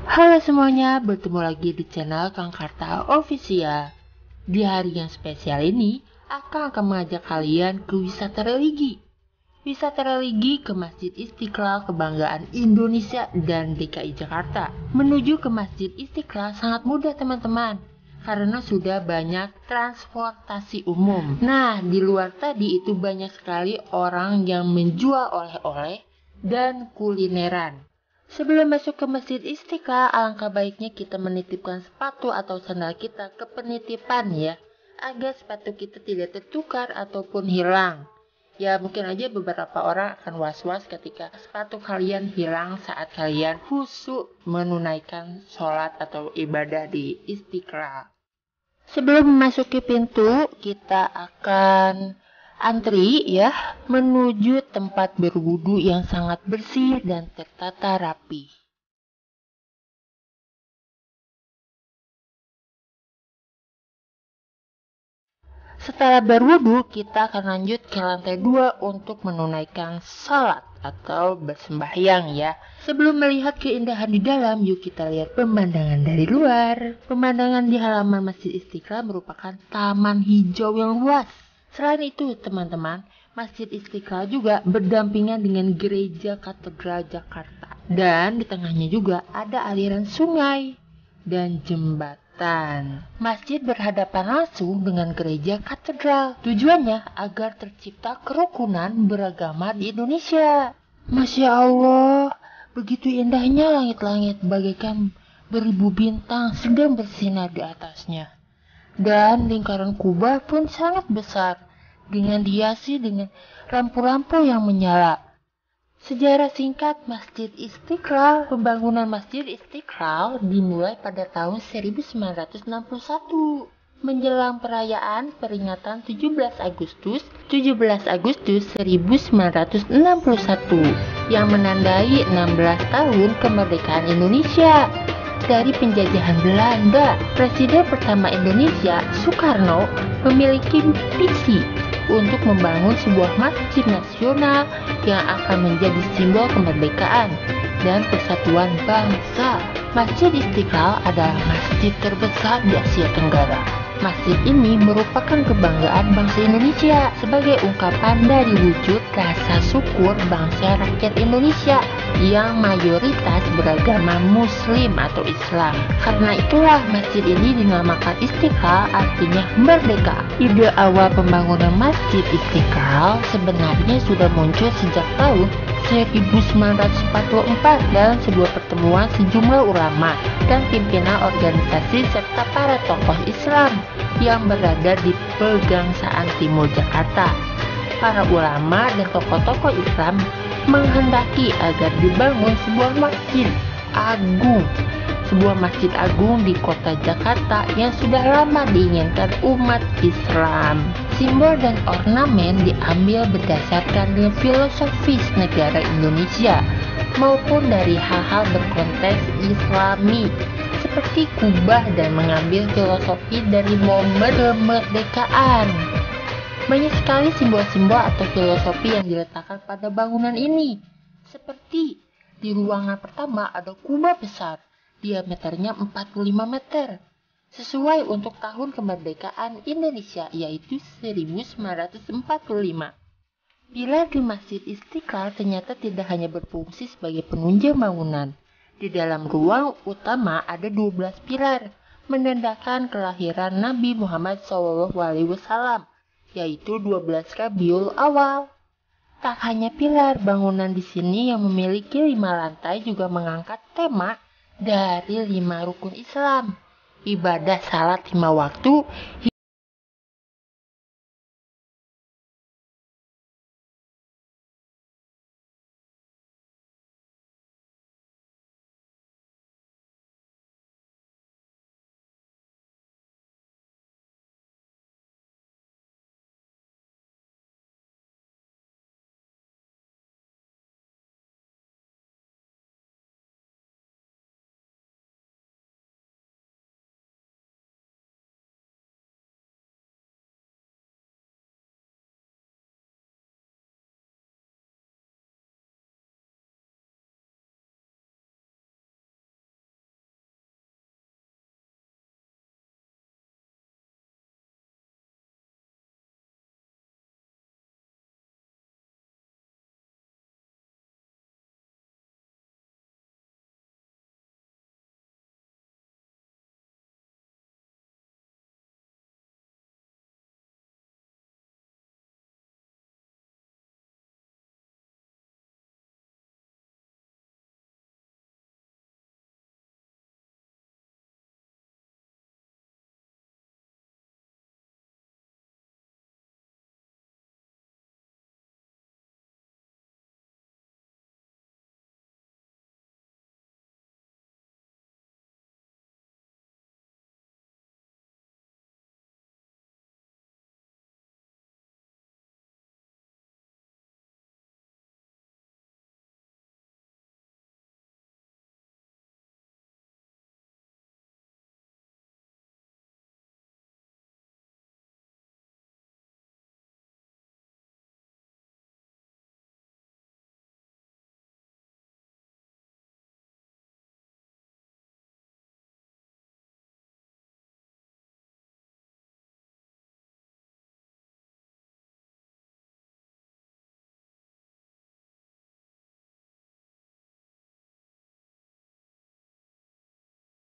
Halo semuanya, bertemu lagi di channel Kang Karta Official. Di hari yang spesial ini, akan mengajak kalian ke wisata religi. Wisata religi ke Masjid Istiqlal Kebanggaan Indonesia dan DKI Jakarta. Menuju ke Masjid Istiqlal sangat mudah teman-teman, karena sudah banyak transportasi umum. Nah, di luar tadi itu banyak sekali orang yang menjual oleh-oleh dan kulineran. Sebelum masuk ke Masjid Istiqlal, alangkah baiknya kita menitipkan sepatu atau sandal kita ke penitipan ya, agar sepatu kita tidak tertukar ataupun hilang. Ya mungkin aja beberapa orang akan was-was ketika sepatu kalian hilang saat kalian khusyuk menunaikan sholat atau ibadah di Istiqlal. Sebelum memasuki pintu, kita akan antri ya menuju tempat berwudu yang sangat bersih dan tertata rapi. Setelah berwudu, kita akan lanjut ke lantai 2 untuk menunaikan salat atau bersembahyang ya. Sebelum melihat keindahan di dalam, yuk kita lihat pemandangan dari luar. Pemandangan di halaman Masjid Istiqlal merupakan taman hijau yang luas. Selain itu, teman-teman, Masjid Istiqlal juga berdampingan dengan Gereja Katedral Jakarta. Dan di tengahnya juga ada aliran sungai dan jembatan. Masjid berhadapan langsung dengan gereja katedral. Tujuannya agar tercipta kerukunan beragama di Indonesia. Masya Allah, begitu indahnya langit-langit bagaikan beribu bintang sedang bersinar di atasnya. Dan lingkaran kubah pun sangat besar, dengan dihiasi dengan lampu-lampu yang menyala. Sejarah singkat Masjid Istiqlal. Pembangunan Masjid Istiqlal dimulai pada tahun 1961 menjelang perayaan peringatan 17 Agustus 1961 yang menandai 16 tahun kemerdekaan Indonesia dari penjajahan Belanda. Presiden pertama Indonesia, Soekarno, memiliki visi untuk membangun sebuah masjid nasional yang akan menjadi simbol kemerdekaan dan persatuan bangsa. Masjid Istiqlal adalah masjid terbesar di Asia Tenggara. Masjid ini merupakan kebanggaan bangsa Indonesia sebagai ungkapan dari wujud rasa syukur bangsa rakyat Indonesia yang mayoritas beragama Muslim atau Islam. Karena itulah masjid ini dinamakan Istiqlal, artinya merdeka. Ide awal pembangunan Masjid Istiqlal sebenarnya sudah muncul sejak tahun 1944 dalam sebuah pertemuan sejumlah ulama dan pimpinan organisasi serta para tokoh Islam yang berada di Pegangsaan Timur Jakarta. Para ulama dan tokoh-tokoh Islam menghendaki agar dibangun sebuah masjid agung di kota Jakarta yang sudah lama diinginkan umat Islam. Simbol dan ornamen diambil berdasarkan dengan filosofis negara Indonesia maupun dari hal-hal berkonteks Islami seperti kubah dan mengambil filosofi dari momen kemerdekaan. Banyak sekali simbol-simbol atau filosofi yang diletakkan pada bangunan ini. Seperti di ruangan pertama ada kubah besar, diameternya 45 meter, sesuai untuk tahun kemerdekaan Indonesia yaitu 1945. Pilar di Masjid Istiqlal ternyata tidak hanya berfungsi sebagai penunjang bangunan. Di dalam ruang utama ada 12 pilar, menandakan kelahiran Nabi Muhammad SAW, yaitu 12 Rabiul Awal. Tak hanya pilar, bangunan di sini yang memiliki 5 lantai juga mengangkat tema dari 5 rukun Islam, ibadah salat 5 waktu,